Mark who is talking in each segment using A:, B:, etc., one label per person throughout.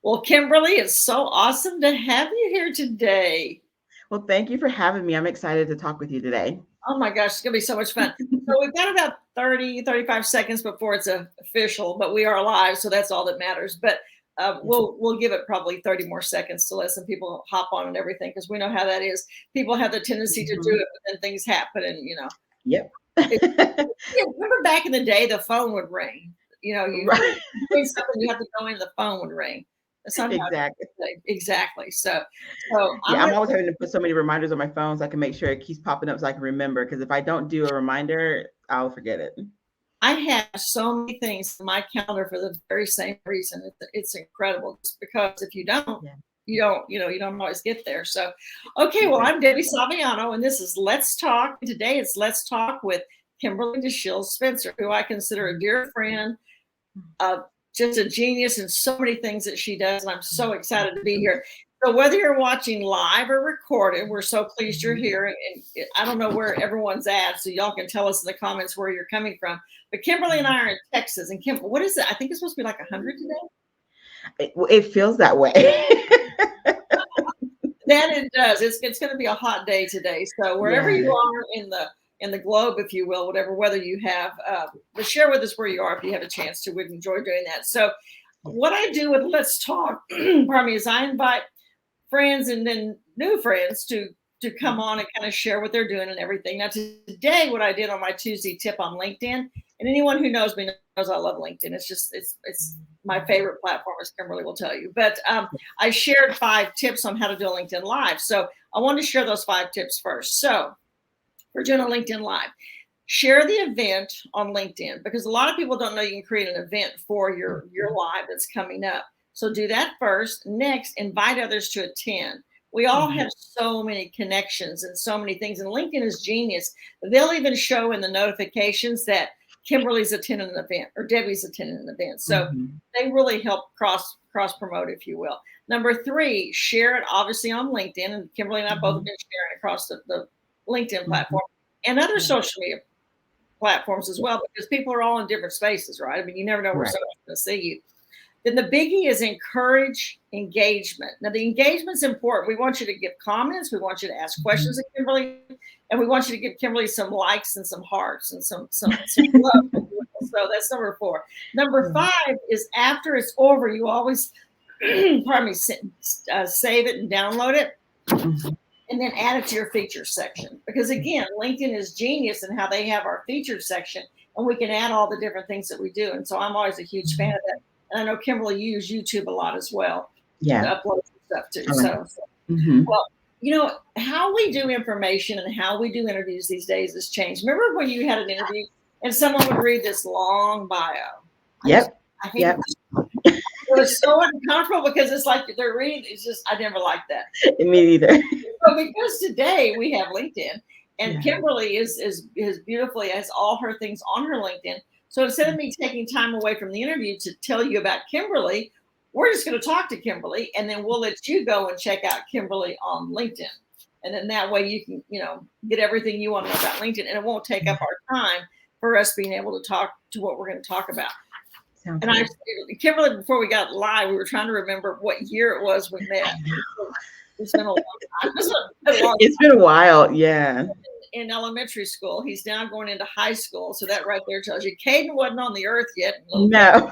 A: Well, Kimberly, it's so awesome to have you here today.
B: Well, thank you for having me. I'm excited to talk with you today.
A: Oh my gosh, it's going to be so much fun. So we've got about 30, 35 seconds before it's official, but we are live, so that's all that matters. But
B: Yes.
A: we'll give it probably 30 more seconds to let some people hop on and everything, because we know how that is. People have the tendency to do
B: Mhm.
A: it, but then things happen, and
B: Yep.
A: it, yeah, remember back in the day, the phone would ring. You
B: Right.
A: doing something, you have to go in, the phone would ring. That's not how it
B: Exactly.
A: is today. Exactly. So I'm
B: Yeah,
A: going
B: I'm
A: to.
B: always having to put so many reminders on my phone so I can make sure it keeps popping up so I can remember. Because if I don't do a reminder, I'll forget it.
A: I have so many things in my calendar for the very same reason. It's incredible. Just because if you don't,
B: Yeah,
A: you don't always get there. So, okay, well, I'm
B: exactly.
A: Debbie Saviano, and this is Let's Talk. And today it's Let's Talk with Kimberly Spencer, who I consider a dear friend, uh, just a genius in so many things that she does. And I'm so excited to be here. So whether you're watching live or recorded, we're so pleased you're
B: Mhm.
A: here. And I don't know where everyone's at, so y'all can tell us in the comments where you're coming from. But Kimberly and I are in Texas. And Kim, what is it? I think it's supposed to be like 100 today.
B: It feels that way.
A: That it does. It's going to be a hot day today. So wherever
B: Yeah.
A: you are in the globe, if you will, whatever weather you have, but share with us where you are if you have a chance to. We'd enjoy doing that. So
B: Yeah.
A: what I do with Let's Talk, pardon me, is I invite friends and then new friends to come
B: Mhm.
A: on and kind of share what they're doing and everything. Now today, what I did on my Tuesday tip on LinkedIn, and anyone who knows me knows I love LinkedIn. It's my favorite platform, as Kimberly will tell you. But I shared 5 tips on how to do a LinkedIn Live. So I want to share those 5 tips first. So we're doing a LinkedIn Live. Share the event on LinkedIn, because a lot of people don't know you can create an event for your live that's coming up. So do that first. Next, invite others to attend. We all
B: Mhm.
A: have so many connections and so many things, and LinkedIn is genius. They'll even show in the notifications that Kimberly's attending an event or Debbie's attending an event. So
B: Mhm.
A: they really help cross promote, if you will. Number 3, share it obviously on LinkedIn, and Kimberly and I both have
B: Mhm.
A: been sharing across the LinkedIn
B: Mhm.
A: platform and other
B: Yeah.
A: social media platforms as
B: Yeah.
A: well, because people are all in different spaces, right? I mean, you never know where
B: Right.
A: someone's going to see you. Then the biggie is encourage engagement. Now, the engagement's important. We want you to give comments. We want you to ask questions
B: Mhm.
A: of Kimberly, and we want you to give Kimberly some likes and some hearts and some love. So that's number 4. Number
B: Yeah.
A: 5 is after it's over, you always, pardon me, save it and download it,
B: Mhm.
A: and then add it to your features section. Because
B: Yeah.
A: again, LinkedIn is genius in how they have our features section, and we can add all the different things that we do. And so I'm always a huge fan
B: Mhm.
A: of that. And I know Kimberly, you use YouTube a lot as well to
B: Yeah.
A: upload stuff too.
B: I like
A: So,
B: it. Mhm.
A: well, how we do information and how we do interviews these days has changed. Remember when you had an interview and someone would read this long bio?
B: Yep.
A: I hated
B: Yep.
A: that. It was so uncomfortable because it's like they're reading. It's just I never liked that.
B: Me neither.
A: So because today we have LinkedIn, and
B: Yeah.
A: Kimberly is beautifully has all her things on her LinkedIn. So instead of me taking time away from the interview to tell you about Kimberly, we're just going to talk to Kimberly, and then we'll let you go and check out Kimberly on LinkedIn. And then that way you can, get everything you want to know about LinkedIn, and it won't take up our time for us being able to talk to what we're going to talk about.
B: Sounds
A: And I,
B: good.
A: Kimberly, before we got live, we were trying to remember what year it was we met.
B: I know.
A: It's been a long time. It's been a long
B: It's been a while. Yeah.
A: in elementary school. He's now going into high school. So that right there tells you Caden wasn't on the earth yet, little Caden.
B: No.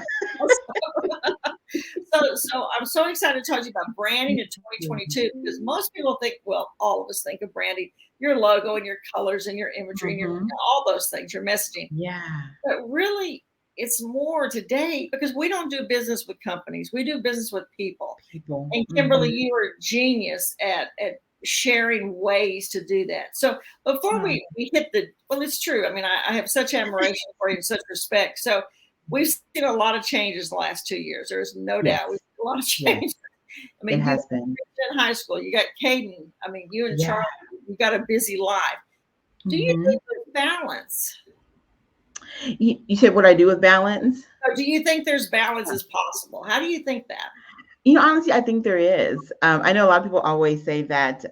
A: So I'm so excited to talk to you about branding in
B: Yeah.
A: 2022, because most people think, well, all of us think of branding, your logo and your colors and your imagery and your
B: Mhm.
A: all those things, your messaging.
B: Yeah.
A: But really, it's more today because we don't do business with companies. We do business with people.
B: People.
A: And Kimberly,
B: Mhm.
A: you are a genius at sharing ways to do that. So before
B: Oh,
A: we hit well, it's true. I mean, I have such admiration for you and such respect. So we've seen a lot of changes in the last 2 years. There's no doubt we've
B: yes.
A: seen a lot of
B: Yes.
A: change. I
B: It
A: mean, you
B: has been.
A: in high school, you got Caden. I mean, you and
B: Yeah.
A: Charlie, you got a busy life. Do you
B: Mhm.
A: think there's balance?
B: You said what I do with balance?
A: Or do you think there's balance is possible? How do you think that?
B: Honestly, I think there is. I know a lot of people always say that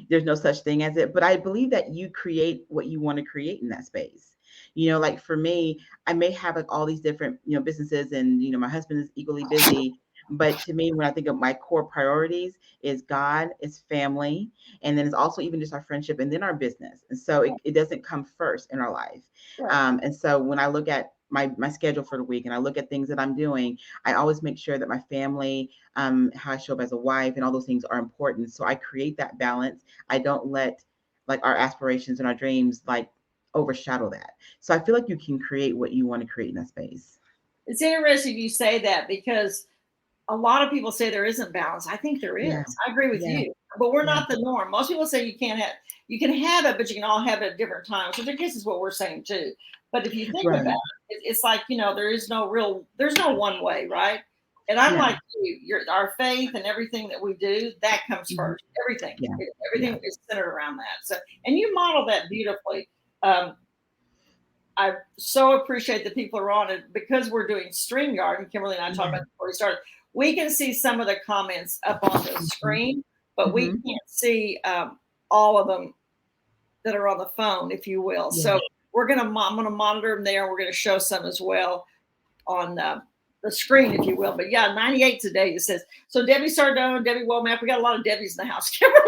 B: there's no such thing as it, but I believe that you create what you want to create in that space. Like for me, I may have like all these different, businesses, and, my husband is equally busy. But to me, when I think of my core priorities, is God, is family, and then it's also even just our friendship and then our business. And so it doesn't come first in our life.
A: Right.
B: And so when I look at my schedule for the week and I look at things that I'm doing, I always make sure that my family, how I show up as a wife, and all those things are important. So I create that balance. I don't let like our aspirations and our dreams like overshadow that. So I feel like you can create what you want to create in that space.
A: It's interesting you say that because a lot of people say there isn't balance. I think there is.
B: Yeah.
A: I agree with
B: Yeah.
A: you, but we're
B: Yeah.
A: not the norm. Most people say you can have it, but you can all have it at different times, which I guess is what we're saying too. But if you think about
B: Right.
A: it's like, there's no one way, right? And I'm
B: Yeah.
A: like you, our faith and everything that we do, that comes
B: Mhm.
A: first. Everything,
B: Yeah. Yeah.
A: everything is centered around that. So, and you model that beautifully. Um, I so appreciate that people are on it because we're doing StreamYard, and Kimberly and I talked
B: Yeah.
A: about it before we started. We can see some of the comments up on the
B: Mhm.
A: screen, but we
B: Mhm.
A: can't see all of them that are on the phone, if you will.
B: Yeah.
A: So I'm gonna monitor them there. We're gonna show some as well on the screen, if you will. But yeah, 98 today. It says so. Debbie Sardone, Debbie Womack. We got a lot of Debbie's in the house, Kimberly.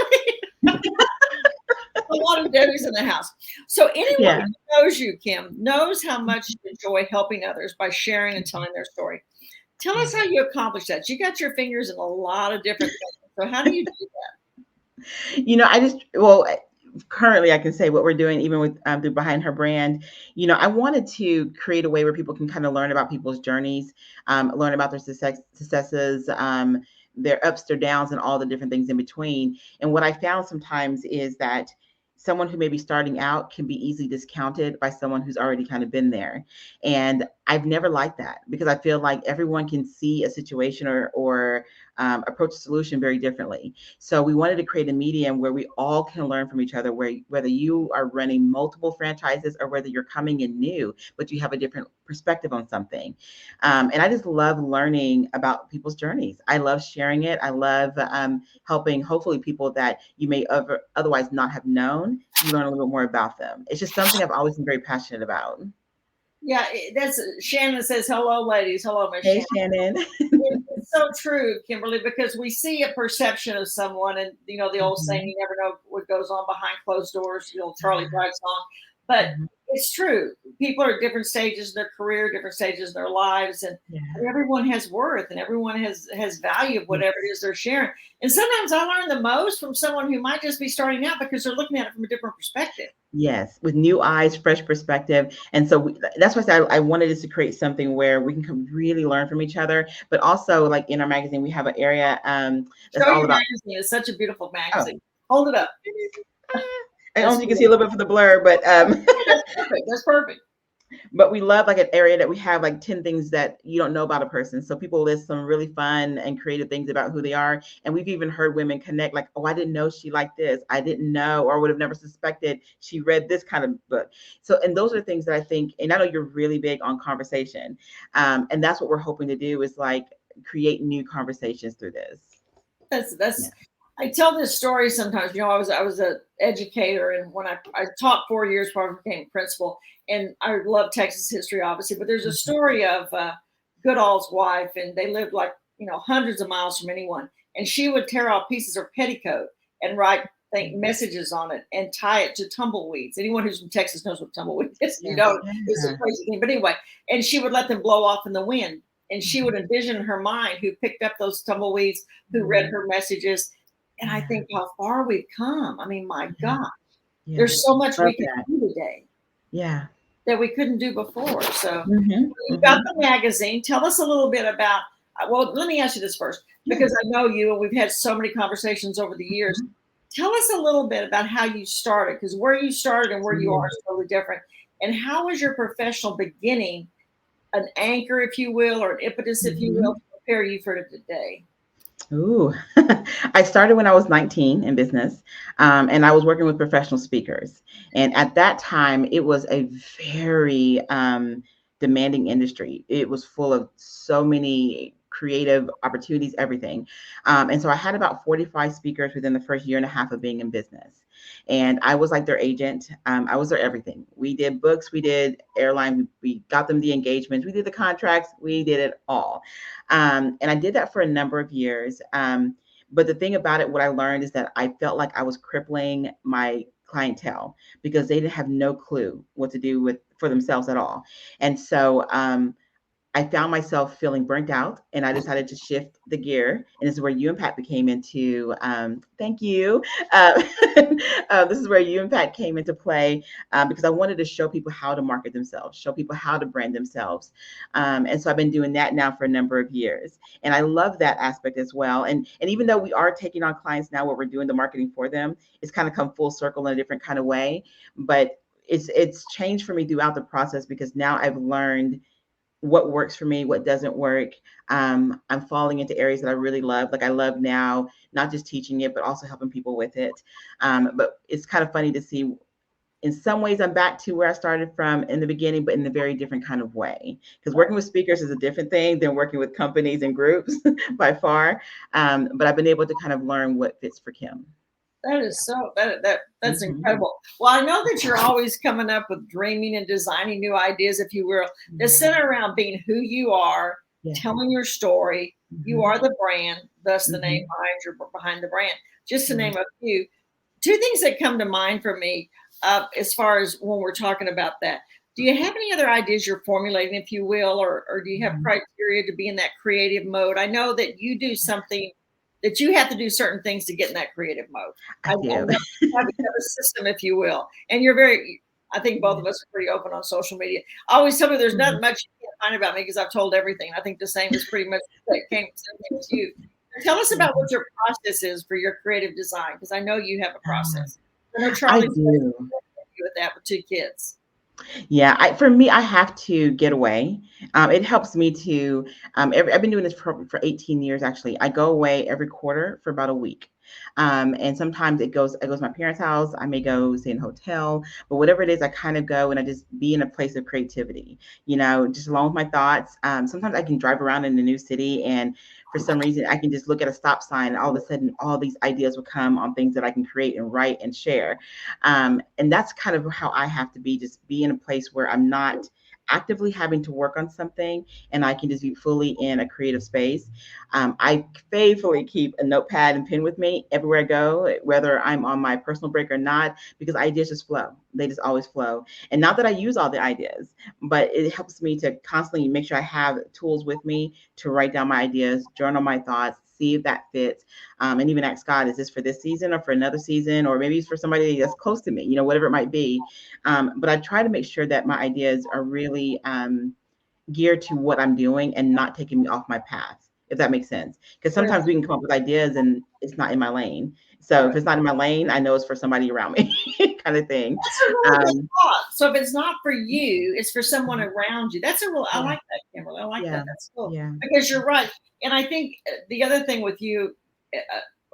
A: A lot of Debbie's in the house. So anyone
B: Yeah.
A: who knows you, Kim, knows how much you enjoy helping others by sharing and telling their story. Tell us
B: Yeah.
A: how you accomplish that. You got your fingers in a lot of different things. So how do you do
B: I just, well, currently I can say what we're doing, even with the Behind Her brand. I wanted to create a way where people can kind of learn about people's journeys, learn about their successes, their ups, their downs, and all the different things in between. And what I found sometimes is that someone who may be starting out can be easily discounted by someone who's already kind of been there. And I've never liked that, because I feel like everyone can see a situation or approach a solution very differently. So we wanted to create a medium where we all can learn from each other, where whether you are running multiple franchises or whether you're coming in new, but you have a different perspective on something. And I just love learning about people's journeys. I love sharing it. I love helping, hopefully, people that you may otherwise not have known, you learn a little bit more about them. It's just something I've always been very passionate about.
A: Yeah, that's Shannon says, hello, ladies. Hello, Miss
B: Hey,
A: Shannon.
B: Shannon.
A: It's so true, Kimberly, because we see a perception of someone, and the old saying,
B: Mhm.
A: "You never know what goes on behind closed doors." The old Charlie Bright song, but
B: Mhm.
A: it's true. People are at different stages in their career, different stages in their lives, and
B: Yeah.
A: everyone has worth, and everyone has value of whatever it is they're sharing. And sometimes I learn the most from someone who might just be starting out because they're looking at it from a different perspective.
B: Yes, with new eyes, fresh perspective. And so that's why I said I wanted us to create something where we can come really learn from each other. But also, like in our magazine, we have an area that's
A: Show
B: all
A: your
B: about.
A: magazine. It's such a beautiful
B: Oh,
A: magazine. Hold it up.
B: I
A: That's
B: only you can see a
A: beautiful.
B: little bit for the blur, but
A: That's perfect. That's perfect.
B: but we love like an area that we have like 10 things that you don't know about a person. So people list some really fun and creative things about who they are. And we've even heard women connect like, oh, I didn't know she liked this. I didn't know, or would have never suspected she read this kind of book. So, and those are things that I think, and I know you're really big on conversation. And that's what we're hoping to do, is like create new conversations through this.
A: That's
B: Yeah.
A: I tell this story sometimes. I was an educator, and when I taught 4 years before I became principal, and I love Texas history, obviously. But there's a
B: Mhm.
A: story of Goodall's wife, and they lived like hundreds of miles from anyone, and she would tear off pieces of her petticoat and write messages on it and tie it to tumbleweeds. Anyone who's from Texas knows what tumbleweed is. If you
B: Yes.
A: don't, it's a
B: Yeah.
A: crazy thing. But anyway, and she would let them blow off in the wind, and she would
B: Mhm.
A: envision in her mind who picked up those tumbleweeds, who read
B: Mhm.
A: her messages. And I
B: Yeah.
A: think how far we've come. I mean, my
B: Yeah.
A: God,
B: Yeah.
A: there's so much
B: Love
A: we can
B: that.
A: do today
B: Yeah.
A: that we couldn't do before. So
B: Hmm.
A: you've got
B: Hmm.
A: the magazine. Tell us a little bit about, well, let me ask you this first,
B: Yeah.
A: because I know you and we've had so many conversations over the years.
B: Mhm.
A: Tell us a little bit about how you started, because where you started and where you are
B: Mm.
A: is totally different. And how was your professional beginning an anchor, if you will, or an impetus, if you will,
B: Mhm.
A: to prepare you for today?
B: Ooh, I started when I was 19 in business, and I was working with professional speakers. And at that time, it was a very demanding industry. It was full of so many creative opportunities, everything. And so I had about 45 speakers within the first year and a half of being in business. And I was like their agent. I was their everything. We did books, we did airline, we got them the engagements, we did the contracts, we did it all. And I did that for a number of years. But the thing about it, what I learned is that I felt like I was crippling my clientele because they didn't have no clue what to do with for themselves at all. And so I found myself feeling burnt out, and I decided to shift the gear. And this is where you and Pat came into. Thank you. Uh, this is where you and Pat came into play because I wanted to show people how to market themselves, show people how to brand themselves. And so I've been doing that now for a number of years, and I love that aspect as well. And even though we are taking on clients now, where we're doing the marketing for them, it's kind of come full circle in a different kind of way. But it's changed for me throughout the process because now I've learned what works for me, what doesn't work. I'm falling into areas that I really love. Like I love now, not just teaching it, but also helping people with it. But it's kind of funny to see in some ways I'm back to where I started from in the beginning, but in a very different kind of way. Because working with speakers is a different thing than working with companies and groups by far. But I've been able to kind of learn what fits for Kim.
A: That is so that's
B: Mhm.
A: incredible. Well, I know that you're always coming up with dreaming and designing new ideas, if you will, that center around being who you are,
B: Yeah.
A: telling your story. You
B: Mhm.
A: are the brand, thus the name
B: Mhm.
A: behind the brand. Just to
B: Yeah.
A: name a few. Two things that come to mind for me, as far as when we're talking about that. Do you have any other ideas you're formulating, if you will, or do you have
B: Mhm.
A: criteria to be in that creative mode? I know that you do something that you have to do certain things to get in that creative mode.
B: I
A: I
B: do.
A: know you have a system, if you will, and you're very. I think both of us are pretty open on social media. I always tell me there's
B: Mhm.
A: not much you can't find about me because I've told everything. I think the same is pretty much the same thing with you. Tell us about what your process is for your creative design, because I know you have a
B: Ah,
A: process. I know
B: I
A: Charlie's
B: do.
A: with that with two kids.
B: Yeah, for me, I have to get away. It helps me to. I've been doing this for 18 years actually. I go away every quarter for about a week, and sometimes it goes to my parents' house. I may go stay in a hotel, but whatever it is, I kind of go and I just be in a place of creativity. Just along with my thoughts. Sometimes I can drive around in a new city, and for some reason, I can just look at a stop sign, and all of a sudden, all these ideas will come on things that I can create and write and share. And that's kind of how I have to be, just be in a place where I'm not actively having to work on something and I can just be fully in a creative space. I faithfully keep a notepad and pen with me everywhere I go, whether I'm on my personal break or not, because ideas just flow. They just always flow. And not that I use all the ideas, but it helps me to constantly make sure I have tools with me to write down my ideas, journal my thoughts, see if that fits, and even ask God, is this for this season or for another season, or maybe it's for somebody that's close to me, whatever it might be. But I try to make sure that my ideas are really geared to what I'm doing and not taking me off my path, if that makes sense. Because sometimes we can come up with ideas and it's not in my lane. So if it's not in my lane, I know it's for somebody around me, kind of thing.
A: That's a really good
B: Um,
A: thought. So if it's not for you, it's for someone around you. That's a real. I
B: yeah,
A: like that, Kimberly. I like
B: yeah,
A: that. That's cool
B: yeah,
A: because you're right. And I think the other thing with you,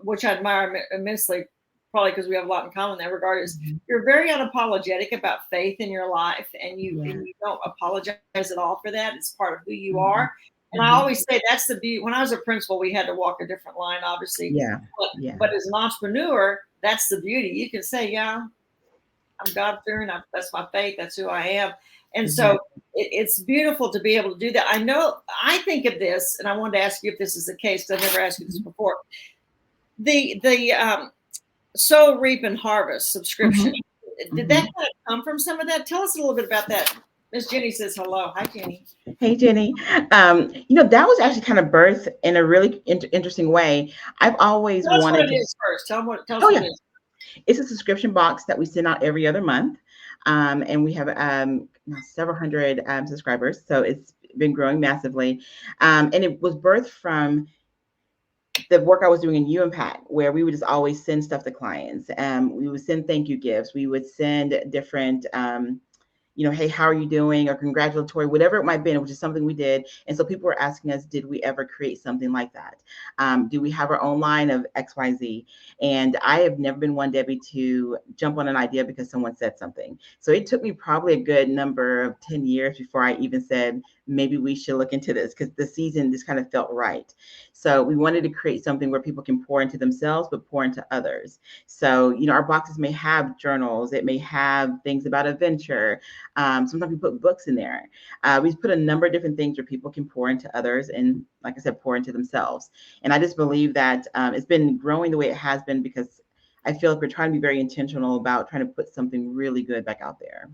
A: which I admire immensely, probably because we have a lot in common in that regard, is
B: mhm,
A: you're very unapologetic about faith in your life, and you
B: yeah,
A: and you don't apologize at all for that. It's part of who you
B: mhm,
A: are. And I
B: mhm,
A: always say that's the beauty. When I was a principal, we had to walk a different line, obviously,
B: yeah,
A: but
B: yeah,
A: but as an entrepreneur, that's the beauty. You can say, yeah, I'm God fearing. That's my faith. That's who I am. And so
B: exactly.
A: it's beautiful to be able to do that. I know I think of this, and I wanted to ask you if this is the case because I've never asked you this
B: Mhm,
A: before. The sow, reap, and harvest subscription.
B: mhm,
A: Did that
B: mhm.
A: kind of come from some of that? Tell us a little bit about that. Miss Jenny says hello. Hi, Jenny.
B: Hey, Jenny. That was actually kind of birthed in a really interesting way. I've always
A: Tell us what
B: wanted
A: it
B: to.
A: is first. Tell us
B: Oh,
A: what
B: yeah.
A: it is.
B: It's a subscription box that we send out every other month. And we have now several hundred subscribers. So it's been growing massively. And it was birthed from the work I was doing in U and Pat, where we would just always send stuff to clients. We would send thank you gifts. We would send different hey, how are you doing? Or congratulatory, whatever it might have been, which is something we did. And so people were asking us, did we ever create something like that? Do we have our own line of XYZ? And I have never been one, Debbie, to jump on an idea because someone said something. So it took me probably a good number of 10 years before I even said, maybe we should look into this because the season just kind of felt right. So we wanted to create something where people can pour into themselves, but pour into others. So, our boxes may have journals, it may have things about adventure. Sometimes we put books in there. We put a number of different things where people can pour into others and, like I said, pour into themselves. And I just believe that it's been growing the way it has been because I feel like we're trying to be very intentional about trying to put something really good back out there.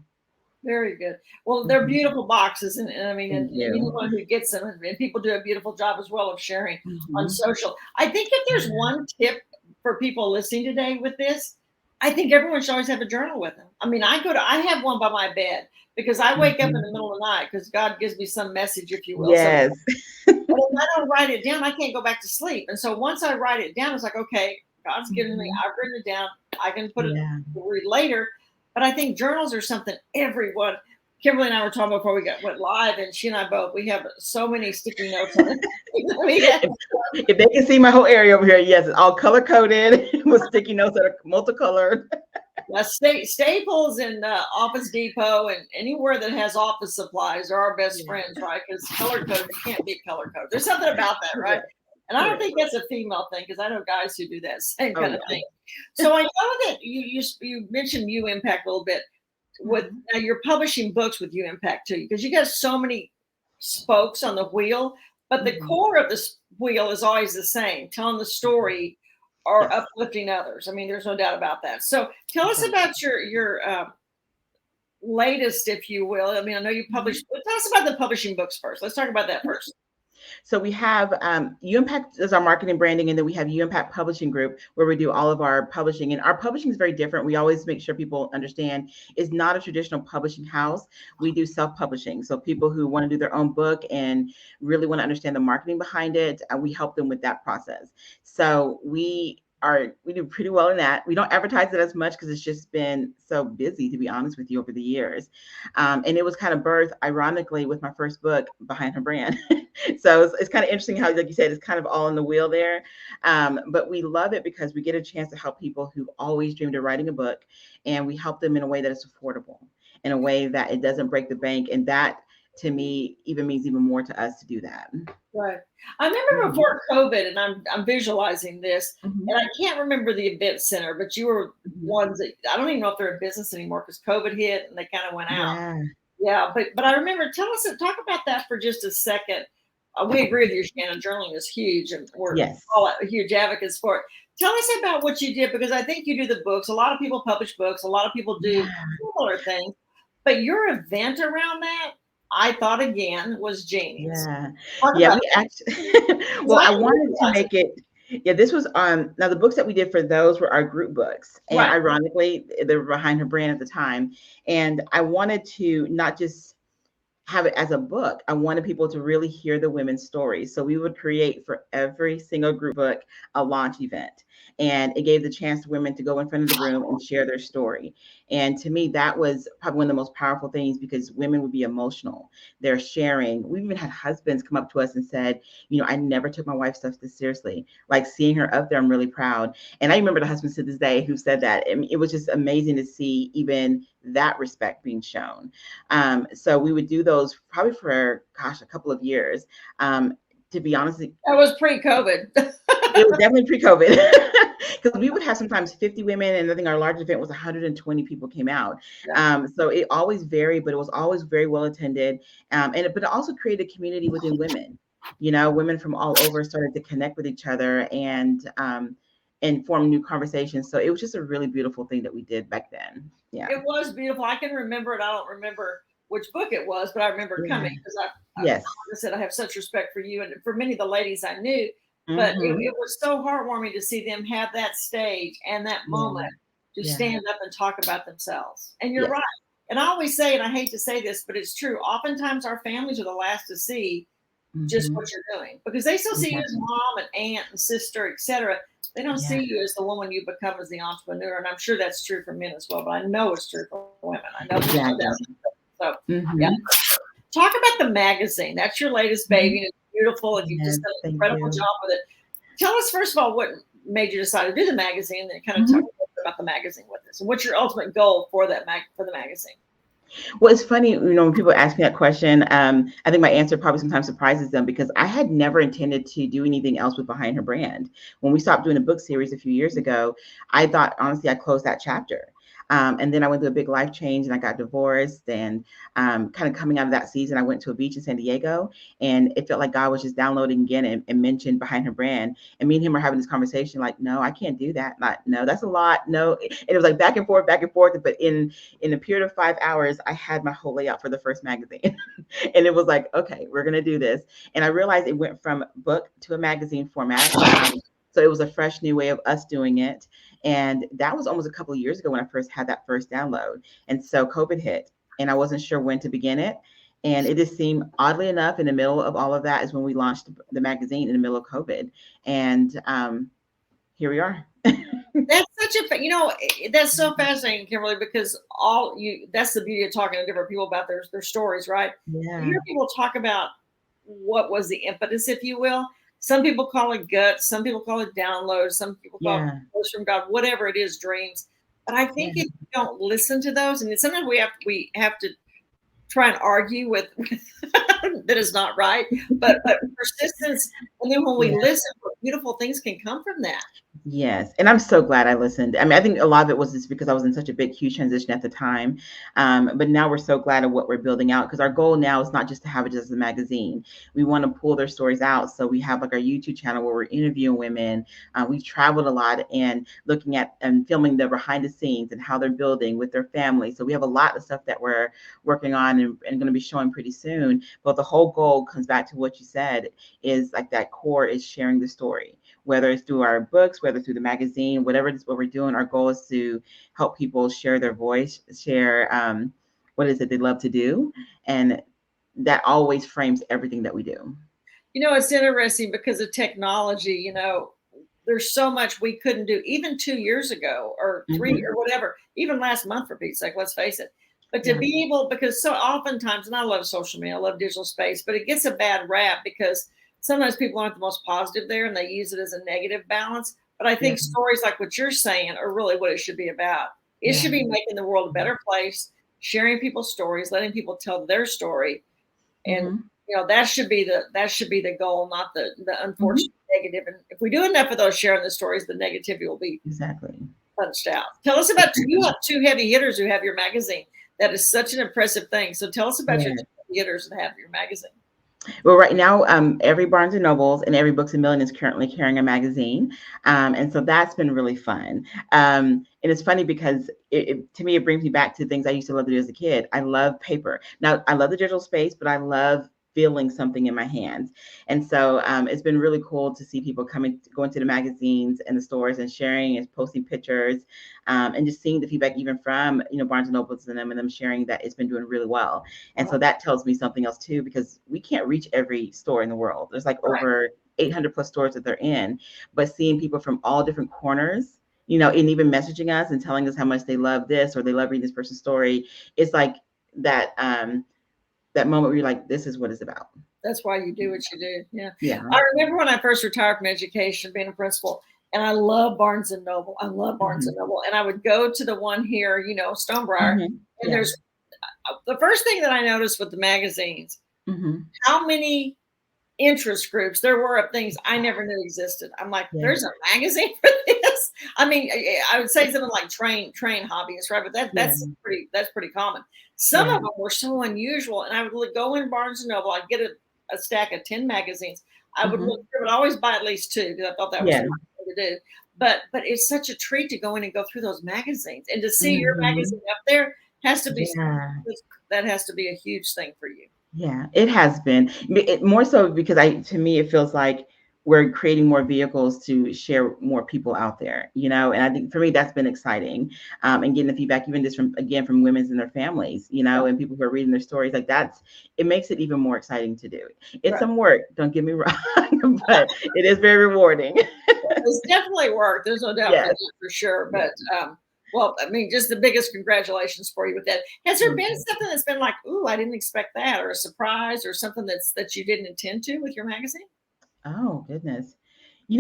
A: Very good. Well, they're
B: Mhm.
A: beautiful boxes, and I mean,
B: Thank
A: and
B: you.
A: anyone who gets them, and people do a beautiful job as well of sharing on
B: Mhm.
A: social. I think if there's one tip for people listening today with this, I think everyone should always have a journal with them. I mean, I have one by my bed because I wake up in
B: Mhm.
A: the middle of the night because God gives me some message, if you will. So
B: Yes.
A: and if I don't write it down, I can't go back to sleep. And so once I write it down, it's like, okay, God's given me,
B: Mhm.
A: I've written it down. I can put it
B: Yeah.
A: to read later. But I think journals are something everyone. Kimberly and I were talking before went live, and she and I both, we have so many sticky notes on it. we have,
B: If they can see my whole area over here, yes, it's all color coded with sticky notes that are multicolored.
A: Staples and Office Depot and anywhere that has office supplies are our best
B: Yeah.
A: friends, right? Because color code, you can't beat color code. There's something about that, right?
B: Correct.
A: And I don't
B: Correct.
A: think that's a female thing because I know guys who do that same
B: Oh
A: kind of
B: yeah.
A: thing. So I know that you mentioned U Impact a little bit. With
B: Mhm.
A: now you're publishing books with U Impact too, because you got so many spokes on the wheel, but the
B: Mhm.
A: core of the wheel is always the same, telling the story or
B: Yes.
A: uplifting others. I mean, there's no doubt about that. So tell us
B: Exactly.
A: about your latest, if you will. I mean, I know you
B: Mhm.
A: published. Tell us about the publishing books first. Let's talk about that first.
B: So we have UImpact is our marketing branding, and then we have UImpact Publishing Group where we do all of our publishing. And our publishing is very different. We always make sure people understand it's not a traditional publishing house. We do self-publishing. So people who want to do their own book and really want to understand the marketing behind it, we help them with that process. So we do pretty well in that. We don't advertise it as much because it's just been so busy, to be honest with you, over the years. And it was kind of birthed, ironically, with my first book, Behind Her Brand. So it's kind of interesting how, like you said, it's kind of all in the wheel there. But we love it because we get a chance to help people who've always dreamed of writing a book, and we help them in a way that is affordable, in a way that it doesn't break the bank. And that, to me, even means even more to us to do that.
A: Right. I remember
B: Mhm.
A: before COVID, and I'm visualizing this,
B: Mhm.
A: and I can't remember the event center, but you were
B: Mhm.
A: ones that I don't even know if they're in business anymore because COVID hit and they kind of went out.
B: Yeah.
A: Yeah, but I remember. Talk about that for just a second. We agree with you, Shannon. Journaling is huge, and we're
B: Yes.
A: all huge advocates for it. Tell us about what you did because I think you do the books. A lot of people publish books. A lot of people do
B: Yeah.
A: similar things, but your event around that, I thought again, was genius.
B: Yeah.
A: Talk
B: Yeah,
A: about
B: we
A: that
B: actually
A: because
B: well,
A: I
B: I
A: didn't
B: wanted to
A: realize it.
B: make it yeah, this was now the books that we did for those were our group books. And
A: Right.
B: ironically, they were Behind Her Brand at the time. And I wanted to not just have it as a book. I wanted people to really hear the women's stories. So we would create for every single group book a launch event. And it gave the chance to women to go in front of the room and share their story. And to me, that was probably one of the most powerful things because women would be emotional. They're sharing. We've even had husbands come up to us and said, I never took my wife's stuff this seriously. Like seeing her up there, I'm really proud. And I remember the husbands to this day who said that. I mean, it was just amazing to see even that respect being shown. So we would do those probably for, gosh, a couple of years. To be honest, it
A: That was pre-COVID.
B: was definitely pre-COVID because we would have sometimes 50 women, and I think our largest event was 120 people came out.
A: Yeah.
B: So it always varied, but it was always very well attended. But it also created a community within women. Women from all over started to connect with each other and form new conversations. So it was just a really beautiful thing that we did back then. Yeah.
A: It was beautiful. I can remember it. I don't remember which book it was, but I remember
B: Yeah.
A: coming because like
B: Yes.
A: I said, I have such respect for you and for many of the ladies I knew. But
B: Hmm.
A: it was so heartwarming to see them have that stage and that
B: Yeah.
A: moment to
B: Yeah.
A: stand up and talk about themselves. And you're
B: Yes.
A: right. And I always say, and I hate to say this, but it's true. Oftentimes our families are the last to see just
B: Hmm.
A: what you're doing because they still see you as
B: Exactly.
A: mom and aunt and sister, etc. They don't
B: Yeah.
A: see you as the woman you become as the entrepreneur, and I'm sure that's true for men as well. But I know it's true for women. I know there's no
B: Exactly.
A: doubt. So, yeah.
B: Hmm.
A: Talk about the magazine. That's your latest
B: Hmm.
A: baby, and it's beautiful, and you've
B: Yes.
A: just done an
B: Thank
A: incredible
B: you.
A: job with it. Tell us first of all what made you decide to do the magazine, and then kind of talk
B: Mhm.
A: a little bit about the magazine with us, and what's your ultimate goal for that for the magazine.
B: Well, it's funny, when people ask me that question, I think my answer probably sometimes surprises them because I had never intended to do anything else with Behind Her Brand. When we stopped doing a book series a few years ago, I thought, honestly, I closed that chapter. And then I went through a big life change and I got divorced. And kind of coming out of that season, I went to a beach in San Diego and it felt like God was just downloading again and mentioned Behind Her Brand. And me and him were having this conversation like, no, I can't do that. Not, no, that's a lot. No. And it was like back and forth, back and forth. But in a period of 5 hours, I had my whole layout for the first magazine. And it was like, okay, we're going to do this. And I realized it went from book to a magazine format. So it was a fresh new way of us doing it. And that was almost a couple of years ago when I first had that first download. And so COVID hit and I wasn't sure when to begin it. And it just seemed, oddly enough, in the middle of all of that is when we launched the magazine in the middle of COVID. And here we are.
A: That's such a, that's so fascinating, Kimberly, because that's the beauty of talking to different people about their stories, right?
B: Yeah.
A: You hear people talk about what was the impetus, if you will. Some people call it guts, some people call it downloads, some people call it voice from God, whatever it is, dreams. But I think if you don't listen to those, and sometimes we have to try and argue with that is not right, but persistence, and then when we listen, beautiful things can come from that.
B: Yes. And I'm so glad I listened. I mean, I think a lot of it was just because I was in such a big, huge transition at the time. But now we're so glad of what we're building out because our goal now is not just to have it just as a magazine. We want to pull their stories out. So we have like our YouTube channel where we're interviewing women. We've traveled a lot and looking at and filming the behind the scenes and how they're building with their family. So we have a lot of stuff that we're working on and going to be showing pretty soon. But the whole goal comes back to what you said is like that core is sharing the story, whether it's through our books, whether through the magazine, whatever it is what we're doing. Our goal is to help people share their voice, share what is it they love to do. And that always frames everything that we do.
A: It's interesting because of technology, there's so much we couldn't do even 2 years ago or 3 or whatever, even last month for Pete's sake, let's face it. But to be able, because so oftentimes, and I love social media, I love digital space, but it gets a bad rap because sometimes people aren't the most positive there and they use it as a negative balance. But I think stories like what you're saying are really what it should be about. It should be making the world a better place, sharing people's stories, letting people tell their story. And that should be the goal, not the unfortunate negative. And if we do enough of those sharing the stories, the negativity will be punched out. Tell us about you have two heavy hitters who have your magazine. That is such an impressive thing. So tell us about your two heavy hitters that have your magazine.
B: Well, right now, every Barnes and Nobles and every Books a Million is currently carrying a magazine, and so that's been really fun. And it's funny because to me, it brings me back to things I used to love to do as a kid. I love paper. Now, I love the digital space, but I love feeling something in my hands. And so it's been really cool to see people going to the magazines and the stores and sharing and posting pictures and just seeing the feedback even from, Barnes and Nobles and them sharing that it's been doing really well. And so that tells me something else too, because we can't reach every store in the world. There's like over 800 plus stores that they're in, but seeing people from all different corners, and even messaging us and telling us how much they love this or they love reading this person's story. It's like that moment where you're like, this is what it's about.
A: That's why you do what you do. Yeah. I remember when I first retired from education, being a principal, and I love Barnes and Noble. I love Barnes and Noble. And I would go to the one here, Stonebriar. And there's the first thing that I noticed with the magazines, how many interest groups there were of things I never knew existed. I'm like, there's a magazine for this. I mean, I would say something like train hobbyists, right? But that's pretty common. Some of them were so unusual, and I would go in Barnes and Noble. I'd get a stack of 10 magazines. I would look. I would always buy at least 2 because I thought that was the right thing to do. But it's such a treat to go in and go through those magazines and to see your magazine up there has to be that has to be a huge thing for you.
B: Yeah, it has been more so because to me, it feels like we're creating more vehicles to share more people out there, and I think for me, that's been exciting. And getting the feedback, even just from women and their families, and people who are reading their stories like it makes it even more exciting to do. It's some work, don't get me wrong, but it is very rewarding.
A: It's definitely work. There's no doubt for sure. But, well, I mean, just the biggest congratulations for you with that. Has there been something that's been like, ooh, I didn't expect that, or a surprise, or something that you didn't intend to with your magazine?
B: Oh, goodness.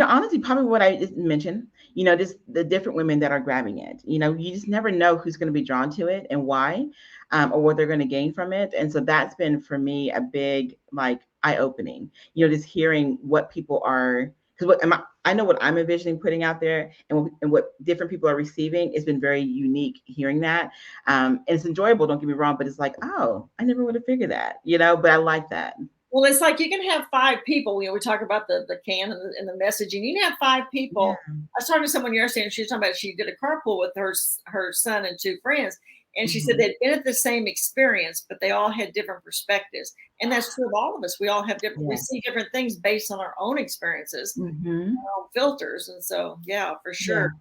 B: Honestly, probably what I just mentioned, just the different women that are grabbing it. You just never know who's going to be drawn to it and why, or what they're going to gain from it. And so that's been for me a big like eye opening, just hearing what people are, because I know what I'm envisioning putting out there and what different people are receiving. It's been very unique hearing that. And it's enjoyable, don't get me wrong, but it's like, oh, I never would have figured that, but I like that.
A: Well, it's like you can have 5 people. We talk about the can and the messaging. You can have 5
B: Yeah.
A: people. I was talking to someone yesterday, and she was talking about she did a carpool with her son and 2 friends, and she said
B: Mm-hmm.
A: they'd been at the same experience, but they all had different perspectives. And that's true of all of us. We all have different. We
B: Yeah.
A: see different things based on our own experiences,
B: Mm-hmm.
A: our own filters, and so yeah, for
B: Yeah.
A: sure.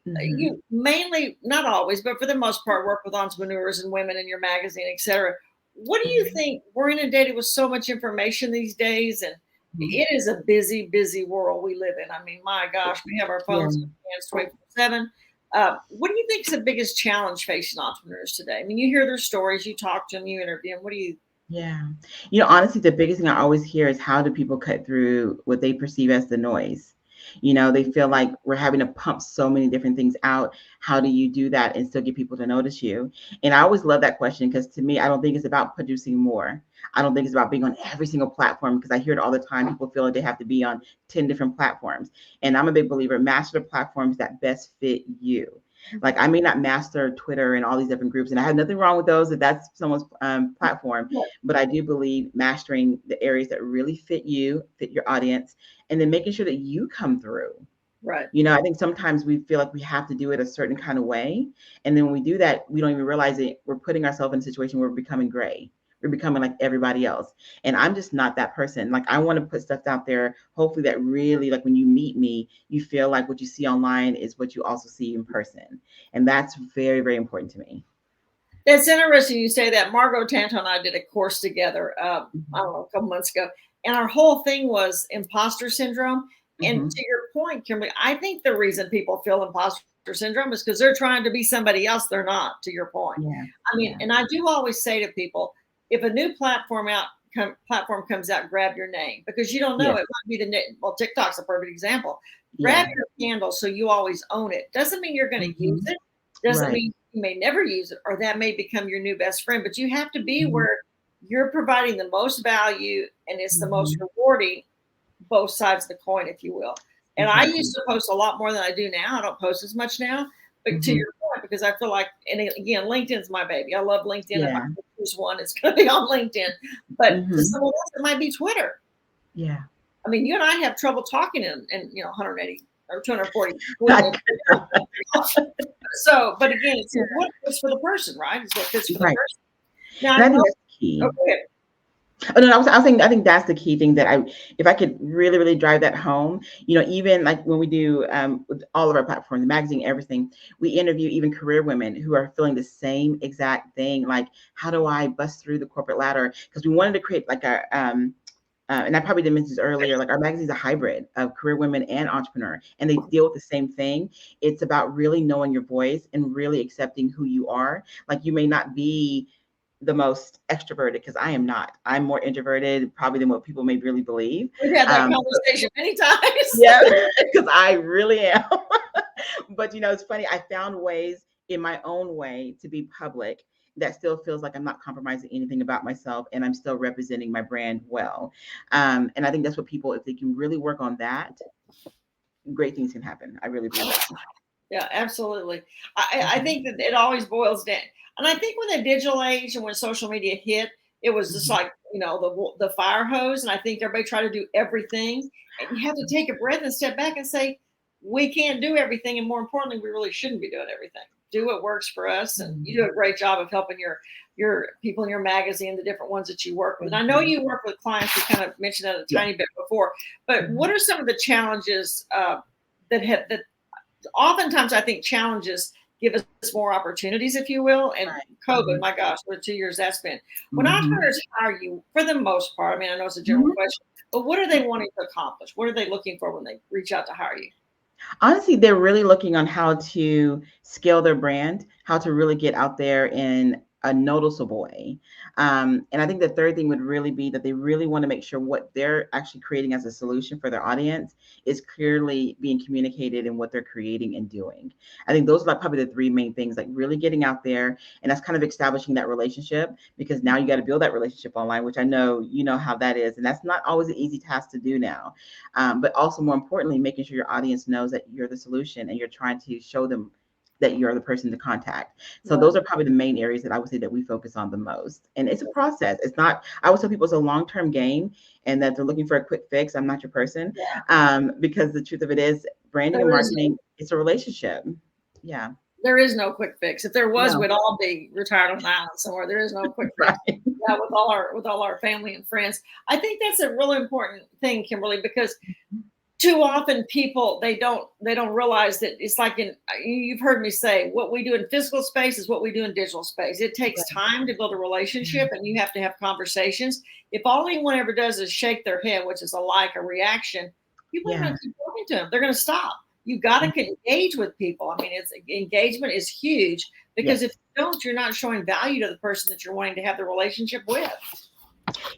B: Mm-hmm.
A: You mainly, not always, but for the most part, work with entrepreneurs and women in your magazine, etc. What do you
B: Mm-hmm.
A: think? We're inundated with so much information these days, and
B: Mm-hmm.
A: it is a busy, busy world we live in. I mean, my gosh, we have our
B: Yeah.
A: phones in our hands 24/7. What do you think is the biggest challenge facing entrepreneurs today? I mean, you hear their stories, you talk to them, you interview them. What do you?
B: Yeah. Honestly, the biggest thing I always hear is how do people cut through what they perceive as the noise? They feel like we're having to pump so many different things out. How do you do that and still get people to notice you? And I always love that question because to me, I don't think it's about producing more. I don't think it's about being on every single platform because I hear it all the time. People feel like they have to be on 10 different platforms. And I'm a big believer, master the platforms that best fit you. Like I may not master Twitter and all these different groups, and I have nothing wrong with those if that's someone's platform. But I do believe mastering the areas that really fit you, fit your audience, and then making sure that you come through.
A: Right.
B: I think sometimes we feel like we have to do it a certain kind of way. And then when we do that, we don't even realize it. We're putting ourselves in a situation where we're becoming gray. We're becoming like everybody else. And I'm just not that person. Like I want to put stuff out there, hopefully that really like when you meet me, you feel like what you see online is what you also see in person. And that's very, very important to me.
A: That's interesting you say that. Margot Tanto and I did a course together, I
B: Mm-hmm.
A: don't know, a couple months ago. And our whole thing was imposter syndrome. And
B: Mm-hmm.
A: to your point, Kimberly, I think the reason people feel imposter syndrome is because they're trying to be somebody else they're not, to your point.
B: Yeah.
A: I mean,
B: Yeah.
A: and I do always say to people, if a new platform comes out, grab your name because you don't know.
B: Yes.
A: It might be well, TikTok's a perfect example. Grab
B: Yeah.
A: your handle so you always own it. Doesn't mean you're going to use
B: Mm-hmm.
A: it. Doesn't
B: Right.
A: mean you may never use it, or that may become your new best friend. But you have to be
B: Mm-hmm.
A: where you're providing the most value and it's the most
B: Mm-hmm.
A: rewarding, both sides of the coin, if you will. And I
B: Exactly.
A: used to post a lot more than I do now. I don't post as much now, but to
B: Mm-hmm.
A: your point, because I feel like, and again, LinkedIn's my baby. I love LinkedIn. If I
B: Yeah.
A: choose one, it's going to be on LinkedIn. But to
B: Mm-hmm.
A: someone else, it might be Twitter.
B: Yeah.
A: I mean, you and I have trouble talking in 180 or 240.
B: I-
A: So, but again, it's
B: yeah.
A: what fits for the person, right? It's what fits for the
B: Right.
A: person. Now,
B: And
A: I
B: I think
A: know.
B: that's key.
A: Okay.
B: Oh, no, I was saying I think that's the key thing that if I could really, really drive that home, even like when we do with all of our platforms, the magazine, everything, we interview even career women who are feeling the same exact thing. Like, how do I bust through the corporate ladder? Because we wanted to create like and I probably didn't mention this earlier, like our magazine is a hybrid of career women and entrepreneur, and they deal with the same thing. It's about really knowing your voice and really accepting who you are. Like you may not be the most extroverted because I am not. I'm more introverted probably than what people may really believe.
A: We've had that
B: Um,
A: conversation many times.
B: yeah, because I really am. But it's funny. I found ways in my own way to be public that still feels like I'm not compromising anything about myself and I'm still representing my brand well. And I think that's what people, if they can really work on that, great things can happen. I really believe that.
A: Yeah, absolutely. I
B: Mhm.
A: think that it always boils down. And I think when the digital age and when social media hit, it was just
B: Mhm.
A: like, the fire hose. And I think everybody tried to do everything. And you have to take a breath and step back and say, we can't do everything. And more importantly, we really shouldn't be doing everything. Do what works for us. And you do
B: Mhm.
A: a great job of helping your people in your magazine, the different ones that you work with. And I
B: Thank
A: know
B: you.
A: you work with clients. You kind of mentioned that a
B: Yeah.
A: tiny bit before. But what
B: Mhm.
A: are some of the challenges that oftentimes I think challenges give us more opportunities, if you will. And
B: Right.
A: COVID,
B: Mhm.
A: my gosh, what 2 years that's been. When
B: Mhm.
A: entrepreneurs hire you, for the most part, I mean, I know it's a general
B: Mhm.
A: question, but what are they wanting to accomplish? What are they looking for when they reach out to hire you?
B: Honestly, they're really looking on how to scale their brand, how to really get out there and a noticeable way. And I think the third thing would really be that they really want to make sure what they're actually creating as a solution for their audience is clearly being communicated in what they're creating and doing. I think those are like probably the three main things, like really getting out there, and that's kind of establishing that relationship, because now you got to build that relationship online, which I know you know how that is, and that's not always an easy task to do now. But also, more importantly, making sure your audience knows that you're the solution and you're trying to show them that you're the person to contact. So
A: Right.
B: those are probably the main areas that I would say that we focus on the most. And it's a process. It's not, I always tell people it's a long-term game, and that they're looking for a quick fix. I'm not your person.
A: Yeah.
B: Because the truth of it is, branding and
A: There is
B: marketing, it's a relationship. Yeah.
A: there is no quick fix. If there was,
B: No.
A: we'd all be retired on an island somewhere. There is no quick fix.
B: Right.
A: Yeah, with all our family and friends. I think that's a really important thing, Kimberly, because too often people they don't realize that it's like you've heard me say what we do in physical space is what we do in digital space. It takes time to build a relationship, and you have to have conversations. If all anyone ever does is shake their head, which is a like, a reaction, people are going
B: Yeah.
A: to keep talking to them. They're going to stop. You got to engage with people. I mean, it's engagement is huge, because if
B: Yes.
A: you don't, you're not showing value to the person that you're wanting to have the relationship with.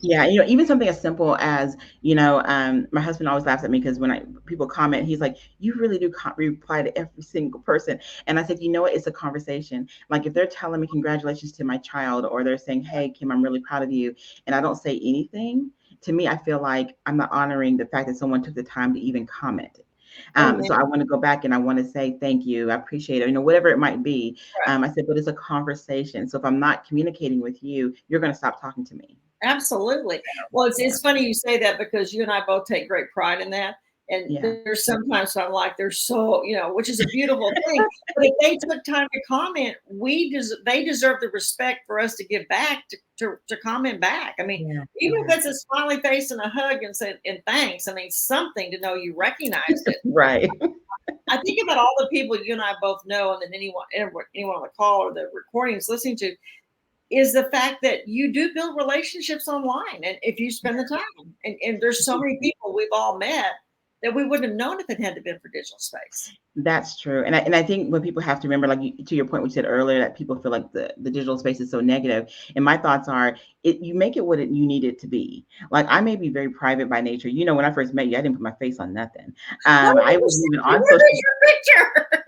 B: Yeah, even something as simple as, my husband always laughs at me because when people comment, he's like, "You really do reply to every single person." And I said, "You know what? It's a conversation. Like if they're telling me congratulations to my child, or they're saying, 'Hey, Kim, I'm really proud of you,' and I don't say anything, to me, I feel like I'm not honoring the fact that someone took the time to even comment.
A: Amen.
B: So I want to go back and I want to say thank you. I appreciate it. Whatever it might be.
A: Right.
B: I said, but it's a conversation. So if I'm not communicating with you, you're going to stop talking to me.
A: Absolutely. Well,
B: Yeah.
A: it's funny you say that, because you and I both take great pride in that. And
B: Yeah.
A: there's sometimes I'm like, they're so, which is a beautiful thing. But if they took time to comment, they deserve the respect for us to give back, to comment back. I mean,
B: Yeah.
A: even if
B: Yeah.
A: it's a smiley face and a hug and said and thanks, I mean, something to know you recognized it.
B: Right.
A: I think about all the people you and I both know, and then anyone on the call or the recordings listening to, is the fact that you do build relationships online, and if you spend the time, and there's so many people we've all met that we wouldn't have known if it hadn't been for digital space.
B: That's true. And I think what people have to remember, like to your point, we said earlier, that people feel like the digital space is so negative. And my thoughts are, you make it what you need it to be. Like I may be very private by nature. When I first met you, I didn't put my face on nothing. I wasn't even on
A: Where
B: social.
A: is your picture?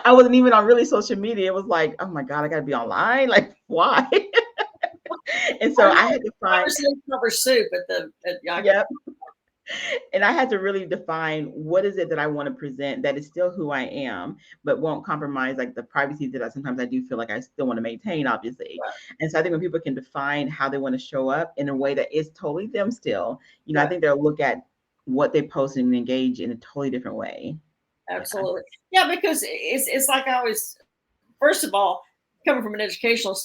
B: I wasn't even on really social media. It was like, oh my God, I gotta be online. Like, why? And so
A: I
B: I
A: know
B: had to find,
A: conversation over soup at Yaga.
B: yep. And I had to really define what is it that I want to present that is still who I am, but won't compromise like the privacy that I do feel like I still want to maintain, obviously. And so I think when people can define how they want to show up in a way that is totally them still, I
A: Right.
B: think they'll look at what they post and engage in a totally different way. Yeah.
A: Absolutely. Yeah, because it's like I always, first of all, coming from an educational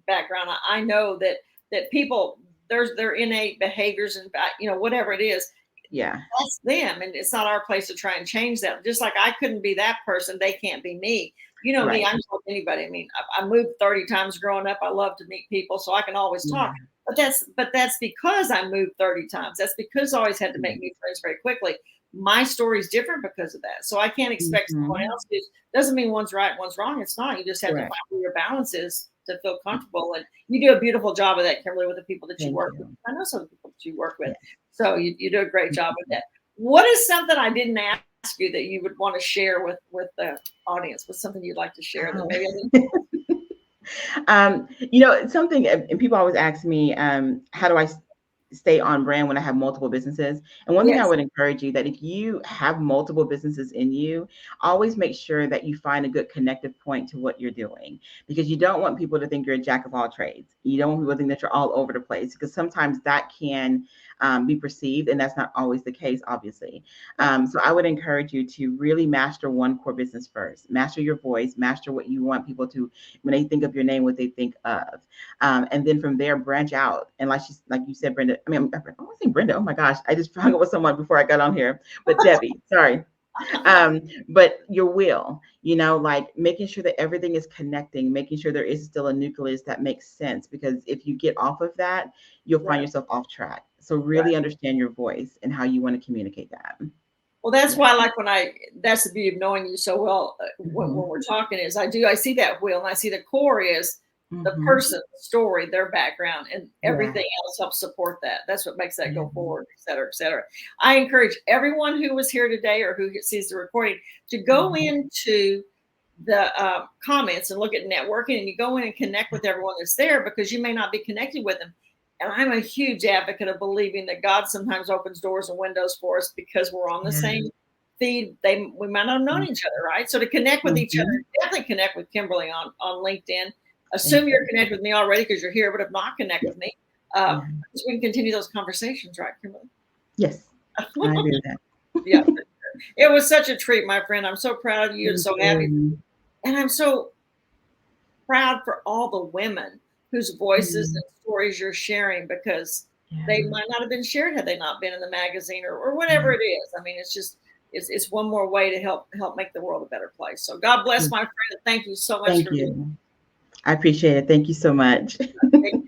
A: background, I know that people, their innate behaviors and whatever it is,
B: Yeah.
A: that's them, and it's not our place to try and change that. Just like I couldn't be that person, they can't be me. You know me,
B: Right.
A: I'm just like anybody. I mean, I moved 30 times growing up. I love to meet people, so I can always talk.
B: Yeah.
A: But that's because I moved 30 times. That's because I always had to make new friends very quickly. My story's different because of that. So I can't expect someone
B: Mhm.
A: else to. Doesn't mean one's right, one's wrong. It's not. You just have to find
B: Correct.
A: where your balance is to feel comfortable. And you do a beautiful job of that, Kimberly, with the people that you
B: Thank
A: work with.
B: you.
A: I know some people that you work with.
B: Yes.
A: So you do a great job with that. What is something I didn't ask you that you would want to share with the audience? What's something you'd like to share that
B: Oh.
A: maybe I didn't?
B: It's something, and people always ask me, how do I stay on brand when I have multiple businesses? And one thing I
A: Yes.
B: would encourage you, that if you have multiple businesses in you, always make sure that you find a good connective point to what you're doing, because you don't want people to think you're a jack of all trades. You don't want people to think that you're all over the place, because sometimes that can be perceived, and that's not always the case, obviously. So I would encourage you to really master one core business first. Master your voice, master what you want people to, when they think of your name, what they think of. And then from there, branch out. And like you said, Brenda, I want to say Brenda. Oh my gosh, I just hung up with someone before I got on here, but Debbie, sorry. But your will, like making sure that everything is connecting, making sure there is still a nucleus that makes sense. Because if you get off of that, you'll find
A: Right.
B: yourself off track. So
A: Right.
B: really understand your voice and how you want to communicate that.
A: Well, that's
B: Yeah.
A: why, like that's the beauty of knowing you so well. When
B: Mhm.
A: we're talking is I see that wheel, and I see the core is the
B: Mhm.
A: person's story, their background, and
B: Yeah.
A: everything else helps support that. That's what makes that
B: Yeah.
A: go forward, et cetera, et cetera. I encourage everyone who was here today or who sees the recording to go
B: Mhm.
A: into the comments and look at networking, and you go in and connect with everyone that's there, because you may not be connected with them. And I'm a huge advocate of believing that God sometimes opens doors and windows for us because we're on the
B: Yeah.
A: same feed. We might not have known
B: Mhm.
A: each other, right? So to connect with each other,
B: Mhm.
A: definitely connect with Kimberly on LinkedIn.
B: Thank
A: Assume you're
B: you.
A: connected with me already because you're here, but if not, connect
B: Yes.
A: with me.
B: Yeah.
A: So we can continue those conversations, right, Kimberly?
B: Yes. I agree with
A: Yeah,
B: that.
A: it was such a treat, my friend. I'm so proud of you and
B: Thank
A: so happy,
B: you.
A: and I'm so proud for all the women whose voices
B: Mm.
A: and stories you're sharing, because they
B: Yeah.
A: might not have been shared had they not been in the magazine, or whatever
B: Yeah.
A: it is. I mean, it's just it's one more way to help make the world a better place. So God bless
B: Yes.
A: my friend. Thank you so much
B: Thank
A: for being
B: you. I appreciate it. Thank you so much.
A: here.